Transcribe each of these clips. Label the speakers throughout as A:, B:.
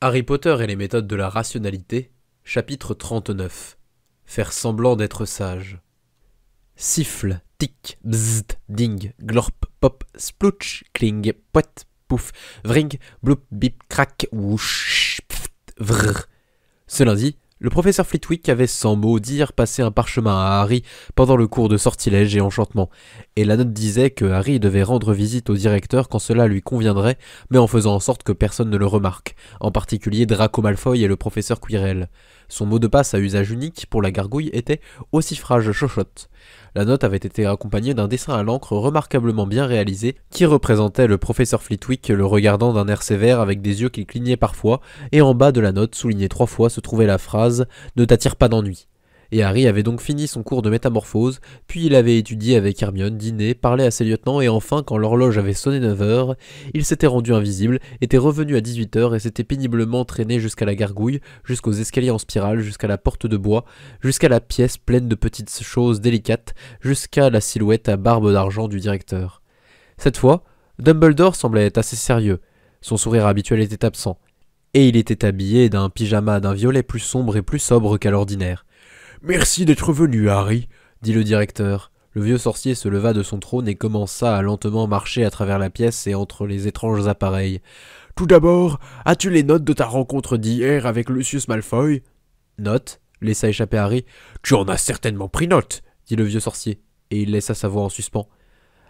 A: Harry Potter et les méthodes de la rationalité, chapitre 39. Faire semblant d'être sage. Siffle, tic, bzzt, ding, glorp, pop, splooch, cling, poète, pouf, vring, bloup, bip, crac, wouch, pft, vrr. Ce lundi, le professeur Flitwick avait sans mot dire passé un parchemin à Harry pendant le cours de sortilège et enchantement, et la note disait que Harry devait rendre visite au directeur quand cela lui conviendrait, mais en faisant en sorte que personne ne le remarque, en particulier Draco Malfoy et le professeur Quirrell. Son mot de passe à usage unique pour la gargouille était « au siffrage chochotte ». La note avait été accompagnée d'un dessin à l'encre remarquablement bien réalisé qui représentait le professeur Flitwick le regardant d'un air sévère avec des yeux qui clignaient parfois, et en bas de la note, soulignée 3 fois, se trouvait la phrase « Ne t'attire pas d'ennui ». Et Harry avait donc fini son cours de métamorphose, puis il avait étudié avec Hermione, dîné, parlé à ses lieutenants, et enfin, quand l'horloge avait sonné 9 heures, il s'était rendu invisible, était revenu à 18 heures et s'était péniblement traîné jusqu'à la gargouille, jusqu'aux escaliers en spirale, jusqu'à la porte de bois, jusqu'à la pièce pleine de petites choses délicates, jusqu'à la silhouette à barbe d'argent du directeur. Cette fois, Dumbledore semblait être assez sérieux, son sourire habituel était absent, et il était habillé d'un pyjama d'un violet plus sombre et plus sobre qu'à l'ordinaire. « Merci d'être venu, Harry, » dit le directeur. Le vieux sorcier se leva de son trône et commença à lentement marcher à travers la pièce et entre les étranges appareils. « Tout d'abord, as-tu les notes de ta rencontre d'hier avec Lucius Malfoy ?»« Notes ?» laissa échapper Harry. « Tu en as certainement pris note, » dit le vieux sorcier, et il laissa sa voix en suspens.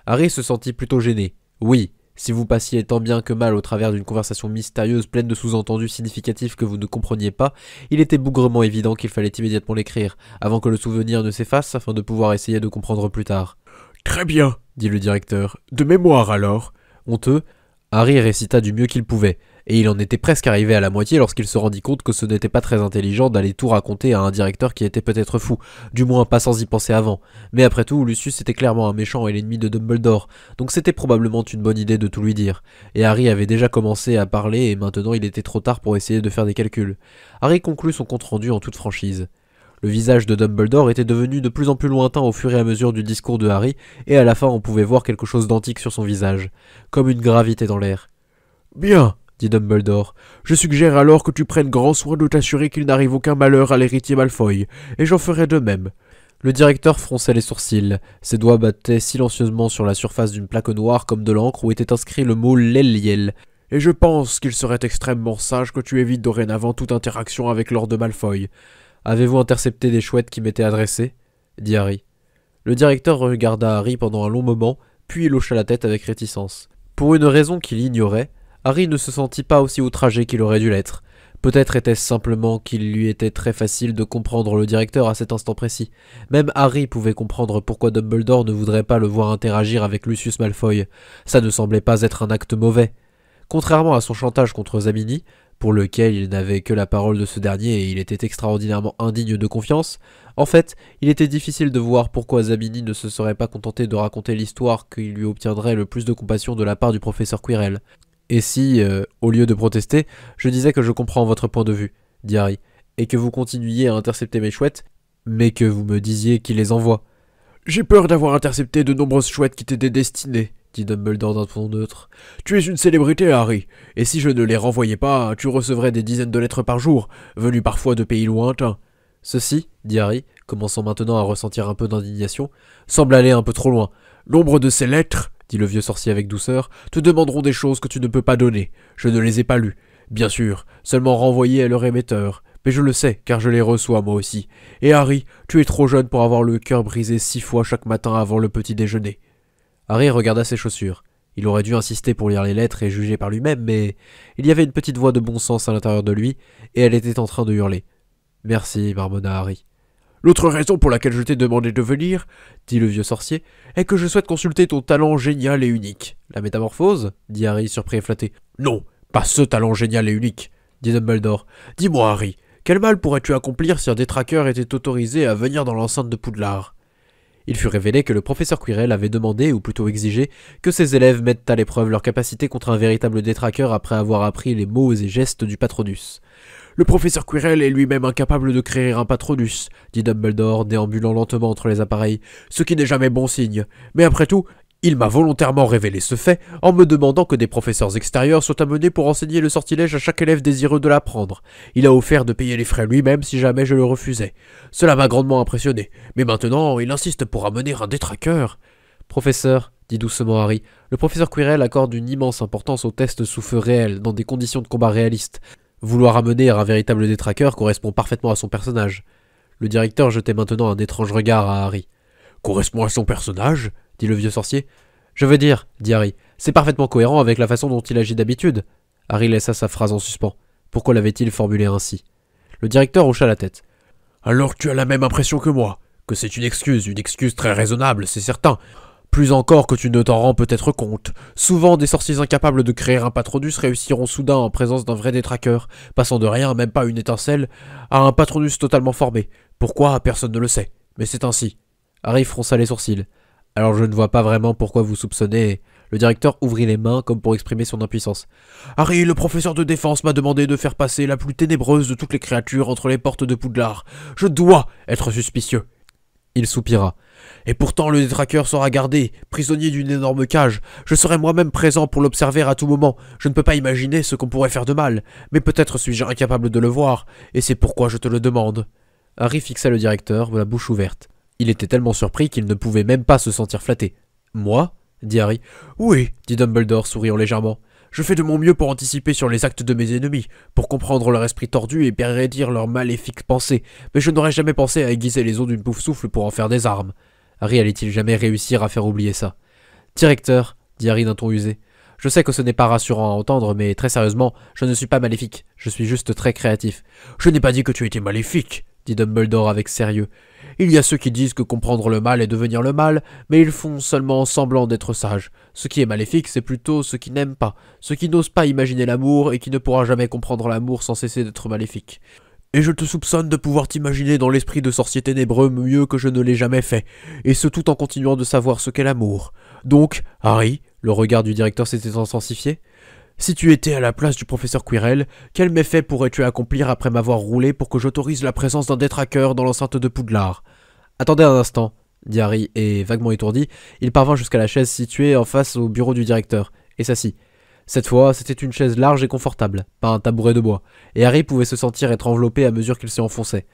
A: Harry se sentit plutôt gêné. « Oui, si vous passiez tant bien que mal au travers d'une conversation mystérieuse pleine de sous-entendus significatifs que vous ne compreniez pas, il était bougrement évident qu'il fallait immédiatement l'écrire, avant que le souvenir ne s'efface afin de pouvoir essayer de comprendre plus tard. « Très bien, » dit le directeur. « De mémoire alors ?» Honteux, Harry récita du mieux qu'il pouvait, et il en était presque arrivé à la moitié lorsqu'il se rendit compte que ce n'était pas très intelligent d'aller tout raconter à un directeur qui était peut-être fou, du moins pas sans y penser avant. Mais après tout, Lucius était clairement un méchant et l'ennemi de Dumbledore, donc c'était probablement une bonne idée de tout lui dire. Et Harry avait déjà commencé à parler et maintenant il était trop tard pour essayer de faire des calculs. Harry conclut son compte-rendu en toute franchise. Le visage de Dumbledore était devenu de plus en plus lointain au fur et à mesure du discours de Harry, et à la fin on pouvait voir quelque chose d'antique sur son visage, comme une gravité dans l'air. « Bien, » dit Dumbledore, « je suggère alors que tu prennes grand soin de t'assurer qu'il n'arrive aucun malheur à l'héritier Malfoy, et j'en ferai de même. » Le directeur fronçait les sourcils, ses doigts battaient silencieusement sur la surface d'une plaque noire comme de l'encre où était inscrit le mot « Leliel ». « Et je pense qu'il serait extrêmement sage que tu évites dorénavant toute interaction avec Lord Malfoy. » « Avez-vous intercepté des chouettes qui m'étaient adressées ?» dit Harry. Le directeur regarda Harry pendant un long moment, puis il hocha la tête avec réticence. Pour une raison qu'il ignorait, Harry ne se sentit pas aussi outragé qu'il aurait dû l'être. Peut-être était-ce simplement qu'il lui était très facile de comprendre le directeur à cet instant précis. Même Harry pouvait comprendre pourquoi Dumbledore ne voudrait pas le voir interagir avec Lucius Malfoy. Ça ne semblait pas être un acte mauvais. Contrairement à son chantage contre Zabini, pour lequel il n'avait que la parole de ce dernier et il était extraordinairement indigne de confiance, en fait, il était difficile de voir pourquoi Zabini ne se serait pas contenté de raconter l'histoire qui lui obtiendrait le plus de compassion de la part du professeur Quirrell. Et si, au lieu de protester, je disais que je comprends votre point de vue, dit Harry, et que vous continuiez à intercepter mes chouettes, mais que vous me disiez qu'il les envoie. J'ai peur d'avoir intercepté de nombreuses chouettes qui t'étaient destinées, dit Dumbledore d'un ton neutre. Tu es une célébrité, Harry, et si je ne les renvoyais pas, tu recevrais des dizaines de lettres par jour, venues parfois de pays lointains. Ceci, dit Harry, commençant maintenant à ressentir un peu d'indignation, semble aller un peu trop loin. Nombre de ces lettres, dit le vieux sorcier avec douceur, te demanderont des choses que tu ne peux pas donner. Je ne les ai pas lues. Bien sûr, seulement renvoyées à leur émetteur. Mais je le sais, car je les reçois moi aussi. Et Harry, tu es trop jeune pour avoir le cœur brisé 6 fois chaque matin avant le petit déjeuner. Harry regarda ses chaussures. Il aurait dû insister pour lire les lettres et juger par lui-même, mais il y avait une petite voix de bon sens à l'intérieur de lui, et elle était en train de hurler. « Merci, marmonna Harry. »« L'autre raison pour laquelle je t'ai demandé de venir, dit le vieux sorcier, est que je souhaite consulter ton talent génial et unique. »« La métamorphose ?» dit Harry, surpris et flatté. « Non, pas ce talent génial et unique, dit Dumbledore. Dis-moi, Harry, quel mal pourrais-tu accomplir si un détraqueur était autorisé à venir dans l'enceinte de Poudlard ?» Il fut révélé que le professeur Quirrell avait demandé, ou plutôt exigé, que ses élèves mettent à l'épreuve leur capacité contre un véritable détraqueur après avoir appris les mots et gestes du Patronus. « Le professeur Quirrell est lui-même incapable de créer un Patronus, dit Dumbledore, déambulant lentement entre les appareils, ce qui n'est jamais bon signe. Mais après tout, Il m'a volontairement révélé ce fait en me demandant que des professeurs extérieurs soient amenés pour enseigner le sortilège à chaque élève désireux de l'apprendre. Il a offert de payer les frais lui-même si jamais je le refusais. Cela m'a grandement impressionné, mais maintenant il insiste pour amener un détraqueur. Professeur, dit doucement Harry, le professeur Quirrell accorde une immense importance aux tests sous feu réel, dans des conditions de combat réalistes. Vouloir amener un véritable détraqueur correspond parfaitement à son personnage. Le directeur jetait maintenant un étrange regard à Harry. Correspond à son personnage ? Dit le vieux sorcier. Je veux dire, dit Harry, c'est parfaitement cohérent avec la façon dont il agit d'habitude. Harry laissa sa phrase en suspens. Pourquoi l'avait-il formulée ainsi? Le directeur hocha la tête. Alors tu as la même impression que moi, que c'est une excuse très raisonnable, c'est certain. Plus encore que tu ne t'en rends peut-être compte. Souvent, des sorciers incapables de créer un Patronus réussiront soudain en présence d'un vrai détraqueur, passant de rien, même pas une étincelle, à un Patronus totalement formé. Pourquoi? Personne ne le sait. Mais c'est ainsi. Harry fronça les sourcils. Alors je ne vois pas vraiment pourquoi vous soupçonnez... Le directeur ouvrit les mains comme pour exprimer son impuissance. Harry, le professeur de défense m'a demandé de faire passer la plus ténébreuse de toutes les créatures entre les portes de Poudlard. Je dois être suspicieux. Il soupira. Et pourtant le détraqueur sera gardé, prisonnier d'une énorme cage. Je serai moi-même présent pour l'observer à tout moment. Je ne peux pas imaginer ce qu'on pourrait faire de mal, mais peut-être suis-je incapable de le voir, et c'est pourquoi je te le demande. Harry fixa le directeur, la bouche ouverte. Il était tellement surpris qu'il ne pouvait même pas se sentir flatté. Moi? Dit Harry. Oui, dit Dumbledore, souriant légèrement. Je fais de mon mieux pour anticiper sur les actes de mes ennemis, pour comprendre leur esprit tordu et prédire leurs maléfiques pensées, mais je n'aurais jamais pensé à aiguiser les os d'une poufsouffle pour en faire des armes. Harry allait-il jamais réussir à faire oublier ça? Directeur, dit Harry d'un ton usé, je sais que ce n'est pas rassurant à entendre, mais très sérieusement, je ne suis pas maléfique, je suis juste très créatif. Je n'ai pas dit que tu étais maléfique, dit Dumbledore avec sérieux. Il y a ceux qui disent que comprendre le mal est devenir le mal, mais ils font seulement semblant d'être sages. Ce qui est maléfique, c'est plutôt ceux qui n'aiment pas, ceux qui n'osent pas imaginer l'amour et qui ne pourra jamais comprendre l'amour sans cesser d'être maléfique. Et je te soupçonne de pouvoir t'imaginer dans l'esprit de sorcier ténébreux mieux que je ne l'ai jamais fait, et ce tout en continuant de savoir ce qu'est l'amour. Donc, Harry, le regard du directeur s'était intensifié, si tu étais à la place du professeur Quirrell, quel méfait pourrais-tu accomplir après m'avoir roulé pour que j'autorise la présence d'un détraqueur dans l'enceinte de Poudlard? Attendez un instant, dit Harry, et vaguement étourdi, il parvint jusqu'à la chaise située en face au bureau du directeur, et s'assit. Cette fois, c'était une chaise large et confortable, pas un tabouret de bois, et Harry pouvait se sentir être enveloppé à mesure qu'il s'y enfonçait.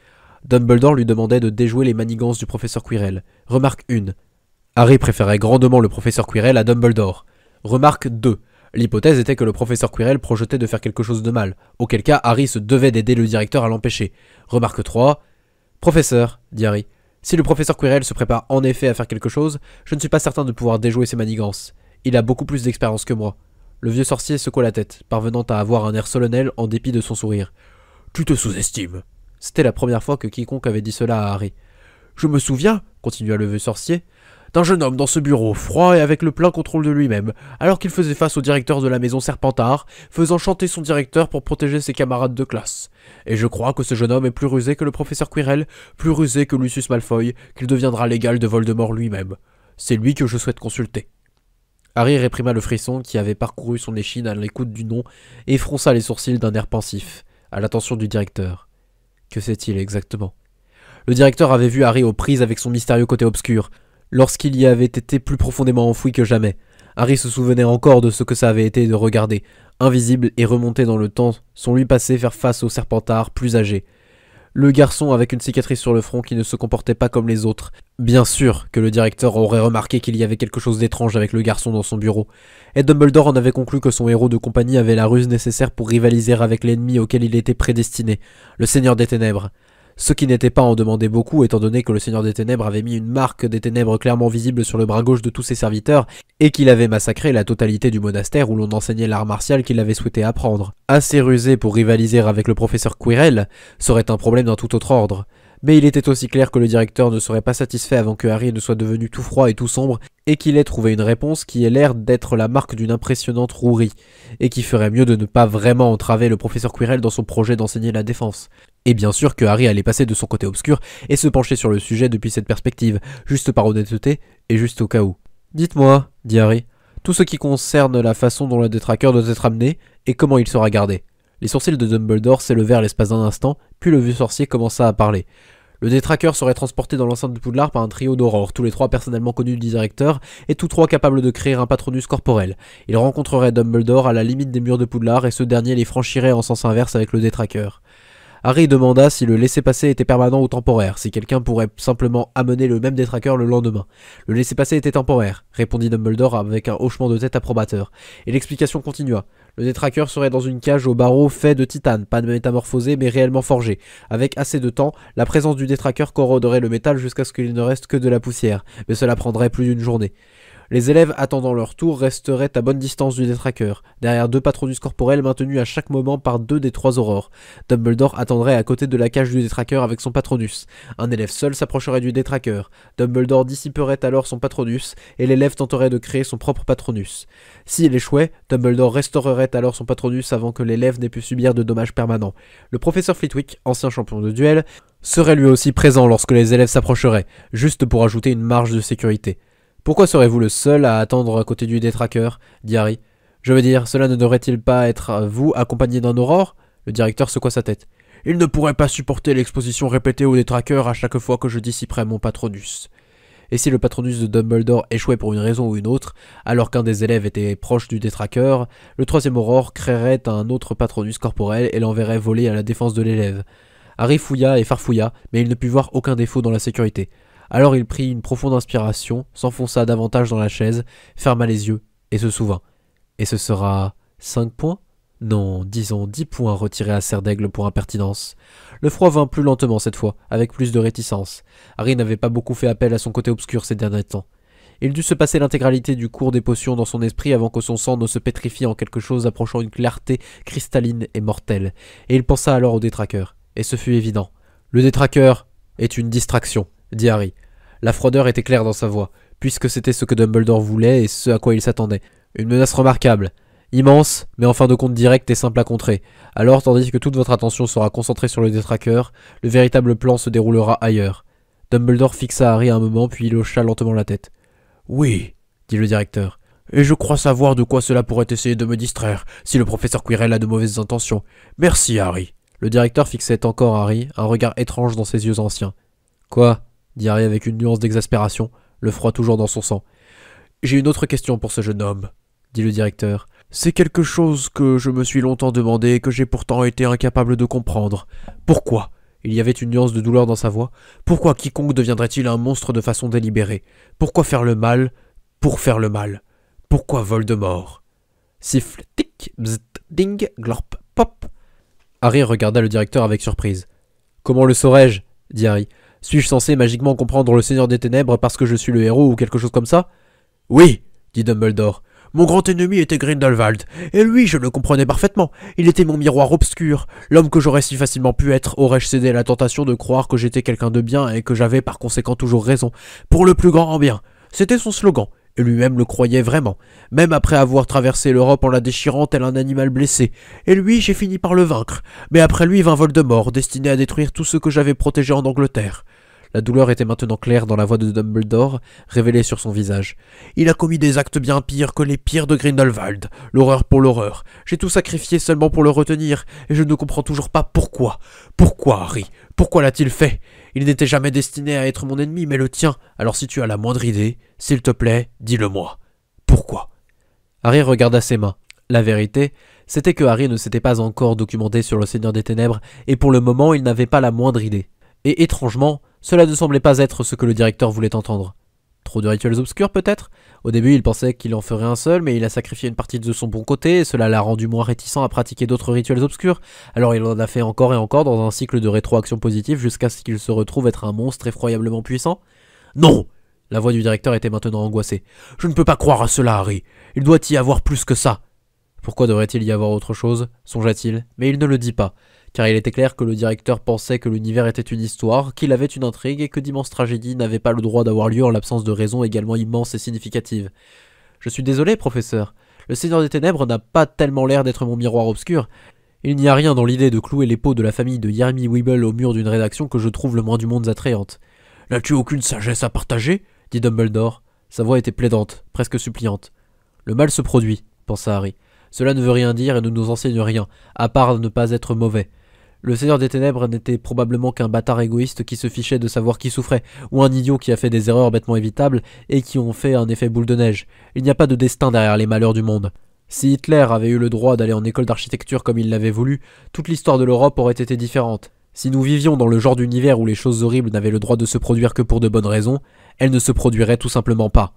A: Dumbledore lui demandait de déjouer les manigances du professeur Quirrell. Remarque 1. Harry préférait grandement le professeur Quirrell à Dumbledore. Remarque 2. L'hypothèse était que le professeur Quirrell projetait de faire quelque chose de mal, auquel cas Harry se devait d'aider le directeur à l'empêcher. Remarque 3. Professeur, dit Harry, si le professeur Quirrell se prépare en effet à faire quelque chose, je ne suis pas certain de pouvoir déjouer ses manigances. Il a beaucoup plus d'expérience que moi. Le vieux sorcier secoua la tête, parvenant à avoir un air solennel en dépit de son sourire. Tu te sous-estimes. C'était la première fois que quiconque avait dit cela à Harry. Je me souviens, continua le vieux sorcier, d'un jeune homme dans ce bureau, froid et avec le plein contrôle de lui-même, alors qu'il faisait face au directeur de la maison Serpentard, faisant chanter son directeur pour protéger ses camarades de classe. Et je crois que ce jeune homme est plus rusé que le professeur Quirrell, plus rusé que Lucius Malfoy, qu'il deviendra l'égal de Voldemort lui-même. C'est lui que je souhaite consulter. Harry réprima le frisson qui avait parcouru son échine à l'écoute du nom et fronça les sourcils d'un air pensif, à l'attention du directeur. Que sait-il exactement? Le directeur avait vu Harry aux prises avec son mystérieux côté obscur, lorsqu'il y avait été plus profondément enfoui que jamais. Harry se souvenait encore de ce que ça avait été de regarder, invisible et remonté dans le temps, son lui passé faire face au Serpentard plus âgé. Le garçon avec une cicatrice sur le front qui ne se comportait pas comme les autres. Bien sûr que le directeur aurait remarqué qu'il y avait quelque chose d'étrange avec le garçon dans son bureau, et Dumbledore en avait conclu que son héros de compagnie avait la ruse nécessaire pour rivaliser avec l'ennemi auquel il était prédestiné, le Seigneur des Ténèbres. Ce qui n'était pas en demander beaucoup étant donné que le Seigneur des Ténèbres avait mis une marque des ténèbres clairement visible sur le bras gauche de tous ses serviteurs et qu'il avait massacré la totalité du monastère où l'on enseignait l'art martial qu'il avait souhaité apprendre. Assez rusé pour rivaliser avec le professeur Quirrell serait un problème d'un tout autre ordre. Mais il était aussi clair que le directeur ne serait pas satisfait avant que Harry ne soit devenu tout froid et tout sombre et qu'il ait trouvé une réponse qui ait l'air d'être la marque d'une impressionnante rouerie et qui ferait mieux de ne pas vraiment entraver le professeur Quirrell dans son projet d'enseigner la défense. Et bien sûr que Harry allait passer de son côté obscur et se pencher sur le sujet depuis cette perspective, juste par honnêteté et juste au cas où. « Dites-moi, dit Harry, tout ce qui concerne la façon dont le détraqueur doit être amené et comment il sera gardé. » Les sourcils de Dumbledore s'élevèrent l'espace d'un instant, puis le vieux sorcier commença à parler. Le détraqueur serait transporté dans l'enceinte de Poudlard par un trio d'aurores, tous les trois personnellement connus du directeur, et tous trois capables de créer un Patronus corporel. Ils rencontreraient Dumbledore à la limite des murs de Poudlard, et ce dernier les franchirait en sens inverse avec le détraqueur. Harry demanda si le laissez-passer était permanent ou temporaire, si quelqu'un pourrait simplement amener le même détraqueur le lendemain. Le laissez-passer était temporaire, répondit Dumbledore avec un hochement de tête approbateur, et l'explication continua. Le détraqueur serait dans une cage au barreau fait de titane, pas de métamorphosé mais réellement forgé. Avec assez de temps, la présence du détraqueur corroderait le métal jusqu'à ce qu'il ne reste que de la poussière, mais cela prendrait plus d'une journée. Les élèves attendant leur tour resteraient à bonne distance du détraqueur, derrière deux Patronus corporels maintenus à chaque moment par deux des trois aurores. Dumbledore attendrait à côté de la cage du détraqueur avec son Patronus. Un élève seul s'approcherait du détraqueur. Dumbledore dissiperait alors son Patronus, et l'élève tenterait de créer son propre Patronus. S'il échouait, Dumbledore restaurerait alors son Patronus avant que l'élève n'ait pu subir de dommages permanents. Le professeur Flitwick, ancien champion de duel, serait lui aussi présent lorsque les élèves s'approcheraient, juste pour ajouter une marge de sécurité. Pourquoi serez-vous le seul à attendre à côté du détraqueur ? Dit Harry. Je veux dire, cela ne devrait-il pas être vous, accompagné d'un aurore ? Le directeur secoua sa tête. Il ne pourrait pas supporter l'exposition répétée au détraqueur à chaque fois que je dissiperais mon Patronus. Et si le Patronus de Dumbledore échouait pour une raison ou une autre, alors qu'un des élèves était proche du détraqueur, le troisième aurore créerait un autre Patronus corporel et l'enverrait voler à la défense de l'élève. Harry fouilla et farfouilla, mais il ne put voir aucun défaut dans la sécurité. Alors il prit une profonde inspiration, s'enfonça davantage dans la chaise, ferma les yeux et se souvint. Et ce sera 5 points ? Non, disons 10 points retirés à Serre d'Aigle pour impertinence. Le froid vint plus lentement cette fois, avec plus de réticence. Harry n'avait pas beaucoup fait appel à son côté obscur ces derniers temps. Il dut se passer l'intégralité du cours des potions dans son esprit avant que son sang ne se pétrifie en quelque chose approchant une clarté cristalline et mortelle. Et il pensa alors au détraqueur. Et ce fut évident. Le détraqueur est une distraction, dit Harry. La froideur était claire dans sa voix, puisque c'était ce que Dumbledore voulait et ce à quoi il s'attendait. Une menace remarquable, immense, mais en fin de compte directe et simple à contrer. Alors, tandis que toute votre attention sera concentrée sur le détraqueur, le véritable plan se déroulera ailleurs. Dumbledore fixa Harry un moment, puis il hocha lentement la tête. « Oui, dit le directeur, et je crois savoir de quoi cela pourrait essayer de me distraire, si le professeur Quirrell a de mauvaises intentions. Merci, Harry. » Le directeur fixait encore Harry, un regard étrange dans ses yeux anciens. « Quoi ?» dit Harry avec une nuance d'exaspération, le froid toujours dans son sang. « J'ai une autre question pour ce jeune homme, dit le directeur. C'est quelque chose que je me suis longtemps demandé et que j'ai pourtant été incapable de comprendre. Pourquoi ? Il y avait une nuance de douleur dans sa voix. Pourquoi quiconque deviendrait-il un monstre de façon délibérée ? Pourquoi faire le mal pour faire le mal ? Pourquoi Voldemort ? Siffle, tic, bzzt, ding, glorp, pop. Harry regarda le directeur avec surprise. Comment le saurais-je ? Dit Harry. Suis-je censé magiquement comprendre le Seigneur des Ténèbres parce que je suis le héros ou quelque chose comme ça ? Oui, dit Dumbledore. Mon grand ennemi était Grindelwald, et lui je le comprenais parfaitement. Il était mon miroir obscur. L'homme que j'aurais si facilement pu être, aurais-je cédé à la tentation de croire que j'étais quelqu'un de bien et que j'avais par conséquent toujours raison, pour le plus grand bien. C'était son slogan, et lui-même le croyait vraiment, même après avoir traversé l'Europe en la déchirant tel un animal blessé. Et lui, j'ai fini par le vaincre. Mais après lui vint Voldemort, destiné à détruire tout ce que j'avais protégé en Angleterre. La douleur était maintenant claire dans la voix de Dumbledore, révélée sur son visage. Il a commis des actes bien pires que les pires de Grindelwald, l'horreur pour l'horreur. J'ai tout sacrifié seulement pour le retenir, et je ne comprends toujours pas pourquoi. Pourquoi, Harry ? Pourquoi l'a-t-il fait ? Il n'était jamais destiné à être mon ennemi, mais le tien. Alors si tu as la moindre idée, s'il te plaît, dis-le-moi. Pourquoi ? Harry regarda ses mains. La vérité, c'était que Harry ne s'était pas encore documenté sur le Seigneur des Ténèbres, et pour le moment il n'avait pas la moindre idée. Et étrangement, cela ne semblait pas être ce que le directeur voulait entendre. Trop de rituels obscurs peut-être ? Au début il pensait qu'il en ferait un seul, mais il a sacrifié une partie de son bon côté, et cela l'a rendu moins réticent à pratiquer d'autres rituels obscurs. Alors il en a fait encore et encore dans un cycle de rétroaction positive jusqu'à ce qu'il se retrouve être un monstre effroyablement puissant. Non ! La voix du directeur était maintenant angoissée. Je ne peux pas croire à cela, Harry. Il doit y avoir plus que ça. Pourquoi devrait-il y avoir autre chose ? Songea-t-il, mais il ne le dit pas. Car il était clair que le directeur pensait que l'univers était une histoire, qu'il avait une intrigue et que d'immenses tragédies n'avaient pas le droit d'avoir lieu en l'absence de raisons également immenses et significatives. Je suis désolé, professeur. Le Seigneur des Ténèbres n'a pas tellement l'air d'être mon miroir obscur. Il n'y a rien dans l'idée de clouer les peaux de la famille de Jeremy Weeble au mur d'une rédaction que je trouve le moins du monde attrayante. N'as-tu aucune sagesse à partager ? Dit Dumbledore. Sa voix était plaidante, presque suppliante. Le mal se produit, pensa Harry. Cela ne veut rien dire et ne nous enseigne rien, à part ne pas être mauvais. Le Seigneur des Ténèbres n'était probablement qu'un bâtard égoïste qui se fichait de savoir qui souffrait, ou un idiot qui a fait des erreurs bêtement évitables et qui ont fait un effet boule de neige. Il n'y a pas de destin derrière les malheurs du monde. Si Hitler avait eu le droit d'aller en école d'architecture comme il l'avait voulu, toute l'histoire de l'Europe aurait été différente. Si nous vivions dans le genre d'univers où les choses horribles n'avaient le droit de se produire que pour de bonnes raisons, elles ne se produiraient tout simplement pas.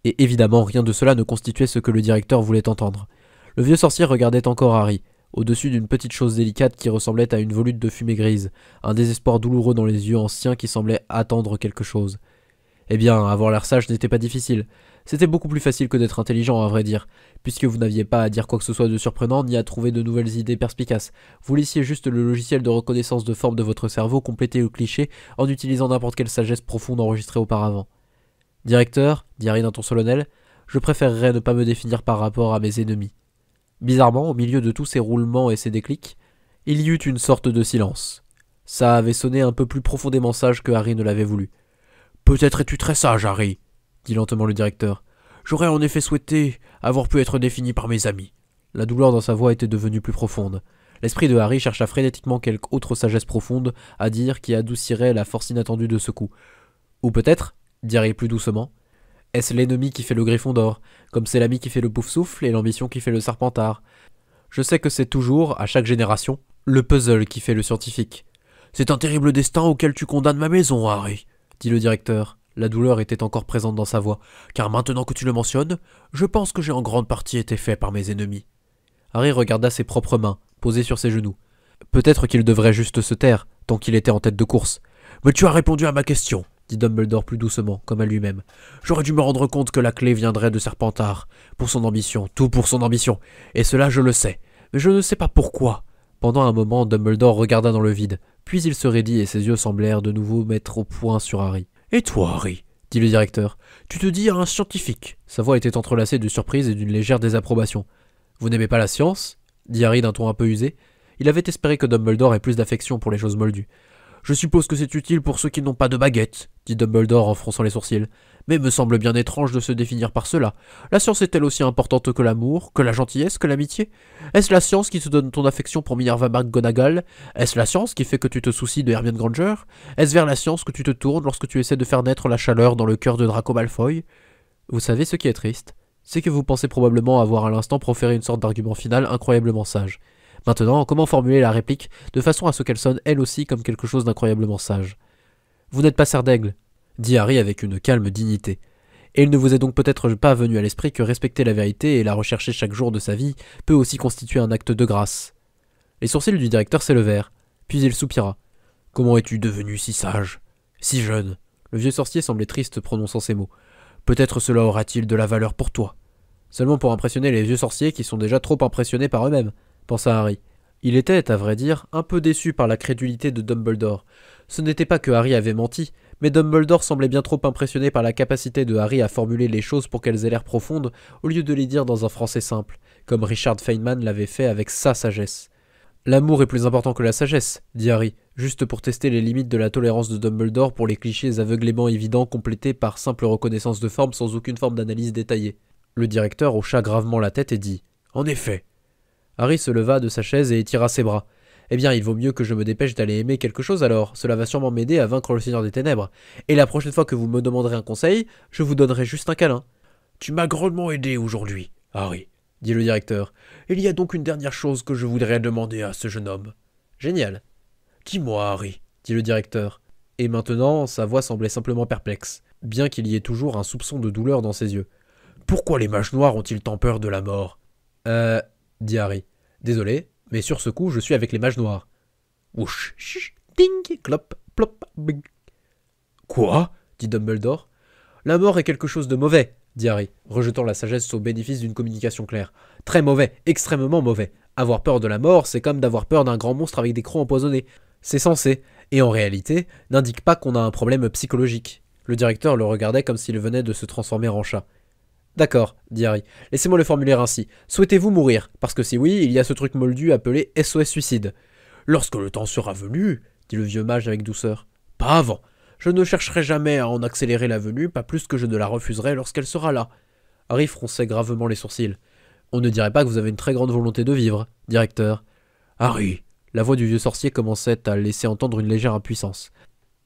A: Et évidemment, rien de cela ne constituait ce que le directeur voulait entendre. Le vieux sorcier regardait encore Harry, au-dessus d'une petite chose délicate qui ressemblait à une volute de fumée grise, un désespoir douloureux dans les yeux anciens qui semblaient attendre quelque chose. Eh bien, avoir l'air sage n'était pas difficile. C'était beaucoup plus facile que d'être intelligent, à vrai dire, puisque vous n'aviez pas à dire quoi que ce soit de surprenant ni à trouver de nouvelles idées perspicaces. Vous laissiez juste le logiciel de reconnaissance de forme de votre cerveau compléter le cliché en utilisant n'importe quelle sagesse profonde enregistrée auparavant. Directeur, dit Harry d'un ton solennel, je préférerais ne pas me définir par rapport à mes ennemis. Bizarrement, au milieu de tous ces roulements et ces déclics, il y eut une sorte de silence. Ça avait sonné un peu plus profondément sage que Harry ne l'avait voulu. Peut-être es-tu très sage, Harry, dit lentement le directeur. J'aurais en effet souhaité avoir pu être défini par mes amis. La douleur dans sa voix était devenue plus profonde. L'esprit de Harry chercha frénétiquement quelque autre sagesse profonde à dire qui adoucirait la force inattendue de ce coup. Ou peut-être, dit Harry plus doucement, est-ce l'ennemi qui fait le Gryffondor, comme c'est l'ami qui fait le Poufsouffle et l'ambition qui fait le Serpentard. Je sais que c'est toujours, à chaque génération, le puzzle qui fait le scientifique. C'est un terrible destin auquel tu condamnes ma maison, Harry, dit le directeur. La douleur était encore présente dans sa voix, car maintenant que tu le mentionnes, je pense que j'ai en grande partie été fait par mes ennemis. Harry regarda ses propres mains, posées sur ses genoux. Peut-être qu'il devrait juste se taire, tant qu'il était en tête de course. Mais tu as répondu à ma question, dit Dumbledore plus doucement, comme à lui-même. J'aurais dû me rendre compte que la clé viendrait de Serpentard, pour son ambition, tout pour son ambition, et cela je le sais, mais je ne sais pas pourquoi. Pendant un moment, Dumbledore regarda dans le vide, puis il se raidit et ses yeux semblèrent de nouveau mettre au point sur Harry. « Et toi, Harry ?» dit le directeur. « Tu te dis un scientifique ?» Sa voix était entrelacée de surprise et d'une légère désapprobation. « Vous n'aimez pas la science ?» dit Harry d'un ton un peu usé. Il avait espéré que Dumbledore ait plus d'affection pour les choses moldues. « Je suppose que c'est utile pour ceux qui n'ont pas de baguette, » dit Dumbledore en fronçant les sourcils. « Mais me semble bien étrange de se définir par cela. La science est-elle aussi importante que l'amour, que la gentillesse, que l'amitié? Est-ce la science qui te donne ton affection pour Minerva McGonagall? Est-ce la science qui fait que tu te soucies de Hermione Granger? Est-ce vers la science que tu te tournes lorsque tu essaies de faire naître la chaleur dans le cœur de Draco Malfoy? » Vous savez ce qui est triste, c'est que vous pensez probablement avoir à l'instant proféré une sorte d'argument final incroyablement sage. Maintenant, comment formuler la réplique de façon à ce qu'elle sonne elle aussi comme quelque chose d'incroyablement sage? Vous n'êtes pas serre d'aigle, dit Harry avec une calme dignité. Et il ne vous est donc peut-être pas venu à l'esprit que respecter la vérité et la rechercher chaque jour de sa vie peut aussi constituer un acte de grâce. Les sourcils du directeur s'élevèrent, puis il soupira. « Comment es-tu devenu si sage, si jeune ?» Le vieux sorcier semblait triste prononçant ces mots. « Peut-être cela aura-t-il de la valeur pour toi. » Seulement pour impressionner les vieux sorciers qui sont déjà trop impressionnés par eux-mêmes, pensa Harry. Il était, à vrai dire, un peu déçu par la crédulité de Dumbledore. Ce n'était pas que Harry avait menti, mais Dumbledore semblait bien trop impressionné par la capacité de Harry à formuler les choses pour qu'elles aient l'air profondes, au lieu de les dire dans un français simple, comme Richard Feynman l'avait fait avec sa sagesse. « L'amour est plus important que la sagesse, » dit Harry, juste pour tester les limites de la tolérance de Dumbledore pour les clichés aveuglément évidents complétés par simple reconnaissance de forme sans aucune forme d'analyse détaillée. Le directeur hocha gravement la tête et dit « En effet. » Harry se leva de sa chaise et étira ses bras. « Eh bien, il vaut mieux que je me dépêche d'aller aimer quelque chose alors, cela va sûrement m'aider à vaincre le Seigneur des Ténèbres. Et la prochaine fois que vous me demanderez un conseil, je vous donnerai juste un câlin. »« Tu m'as grandement aidé aujourd'hui, Harry, » dit le directeur. « Il y a donc une dernière chose que je voudrais demander à ce jeune homme. »« Génial. »« Dis-moi, Harry, » dit le directeur. Et maintenant, sa voix semblait simplement perplexe, bien qu'il y ait toujours un soupçon de douleur dans ses yeux. « Pourquoi les mages noirs ont-ils tant peur de la mort ?»« dit Harry. « Désolé, mais sur ce coup, je suis avec les mages noirs. » Ouch, chich, ding, clop, plop, bing. « Quoi ?» dit Dumbledore. « La mort est quelque chose de mauvais, » dit Harry, rejetant la sagesse au bénéfice d'une communication claire. « Très mauvais, extrêmement mauvais. Avoir peur de la mort, c'est comme d'avoir peur d'un grand monstre avec des crocs empoisonnés. C'est censé, et en réalité, n'indique pas qu'on a un problème psychologique. » Le directeur le regardait comme s'il venait de se transformer en chat. « D'accord, » dit Harry. « Laissez-moi le formuler ainsi. Souhaitez-vous mourir? Parce que si oui, il y a ce truc moldu appelé SOS suicide. »« Lorsque le temps sera venu, » dit le vieux mage avec douceur. « Pas avant. Je ne chercherai jamais à en accélérer la venue, pas plus que je ne la refuserai lorsqu'elle sera là. » Harry fronçait gravement les sourcils. « On ne dirait pas que vous avez une très grande volonté de vivre, directeur. »« Harry, La voix du vieux sorcier commençait à laisser entendre une légère impuissance.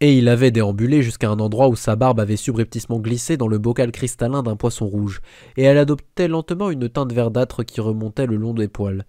A: Et il avait déambulé jusqu'à un endroit où sa barbe avait subrepticement glissé dans le bocal cristallin d'un poisson rouge, et elle adoptait lentement une teinte verdâtre qui remontait le long des poils.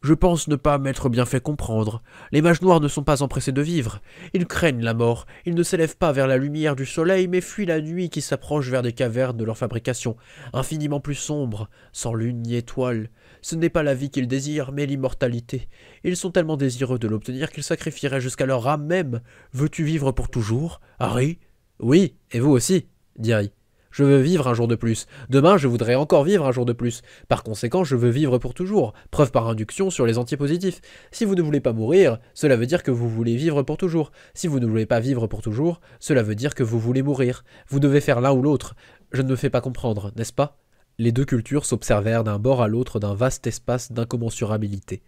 A: Je pense ne pas m'être bien fait comprendre. Les mages noirs ne sont pas empressés de vivre. Ils craignent la mort. Ils ne s'élèvent pas vers la lumière du soleil, mais fuient la nuit qui s'approche vers des cavernes de leur fabrication, infiniment plus sombres, sans lune ni étoile. Ce n'est pas la vie qu'ils désirent, mais l'immortalité. Ils sont tellement désireux de l'obtenir qu'ils sacrifieraient jusqu'à leur âme même. Veux-tu vivre pour toujours, Harry? Oui, et vous aussi, dit Harry. Je veux vivre un jour de plus. Demain, je voudrais encore vivre un jour de plus. Par conséquent, je veux vivre pour toujours. Preuve par induction sur les antipositifs. Si vous ne voulez pas mourir, cela veut dire que vous voulez vivre pour toujours. Si vous ne voulez pas vivre pour toujours, cela veut dire que vous voulez mourir. Vous devez faire l'un ou l'autre. Je ne me fais pas comprendre, n'est-ce pas? Les deux cultures s'observèrent d'un bord à l'autre d'un vaste espace d'incommensurabilité.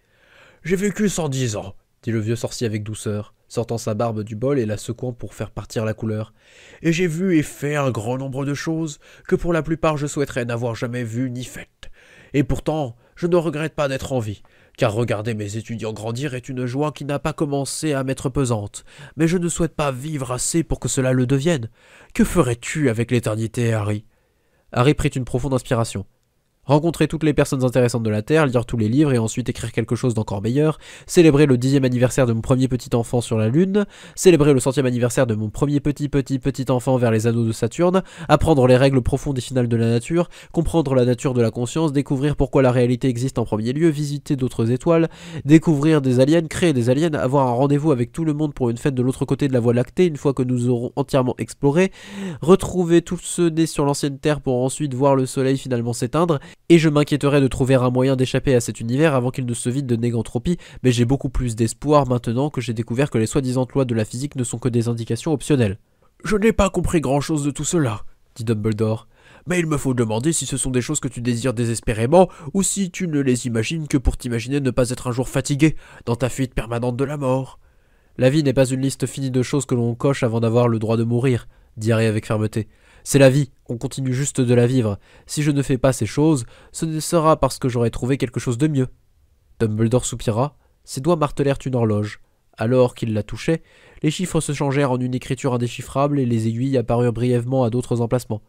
A: J'ai vécu 110 ans, dit le vieux sorcier avec douceur, sortant sa barbe du bol et la secouant pour faire partir la couleur. Et j'ai vu et fait un grand nombre de choses que pour la plupart je souhaiterais n'avoir jamais vues ni faites. Et pourtant, je ne regrette pas d'être en vie, car regarder mes étudiants grandir est une joie qui n'a pas commencé à m'être pesante. Mais je ne souhaite pas vivre assez pour que cela le devienne. Que ferais-tu avec l'éternité, Harry? Harry prit une profonde inspiration. Rencontrer toutes les personnes intéressantes de la Terre, lire tous les livres et ensuite écrire quelque chose d'encore meilleur, célébrer le 10e anniversaire de mon premier petit enfant sur la Lune, célébrer le 100e anniversaire de mon premier petit enfant vers les anneaux de Saturne, apprendre les règles profondes et finales de la nature, comprendre la nature de la conscience, découvrir pourquoi la réalité existe en premier lieu, visiter d'autres étoiles, découvrir des aliens, créer des aliens, avoir un rendez-vous avec tout le monde pour une fête de l'autre côté de la Voie lactée une fois que nous aurons entièrement exploré, retrouver tous ceux nés sur l'ancienne Terre pour ensuite voir le soleil finalement s'éteindre. Et je m'inquiéterais de trouver un moyen d'échapper à cet univers avant qu'il ne se vide de négantropie, mais j'ai beaucoup plus d'espoir maintenant que j'ai découvert que les soi-disant lois de la physique ne sont que des indications optionnelles. Je n'ai pas compris grand-chose de tout cela, dit Dumbledore. Mais il me faut demander si ce sont des choses que tu désires désespérément, ou si tu ne les imagines que pour t'imaginer ne pas être un jour fatigué, dans ta fuite permanente de la mort. La vie n'est pas une liste finie de choses que l'on coche avant d'avoir le droit de mourir, dit Harry avec fermeté. C'est la vie, on continue juste de la vivre. Si je ne fais pas ces choses, ce ne sera parce que j'aurai trouvé quelque chose de mieux. Dumbledore soupira, ses doigts martelèrent une horloge. Alors qu'il la touchait, les chiffres se changèrent en une écriture indéchiffrable et les aiguilles apparurent brièvement à d'autres emplacements.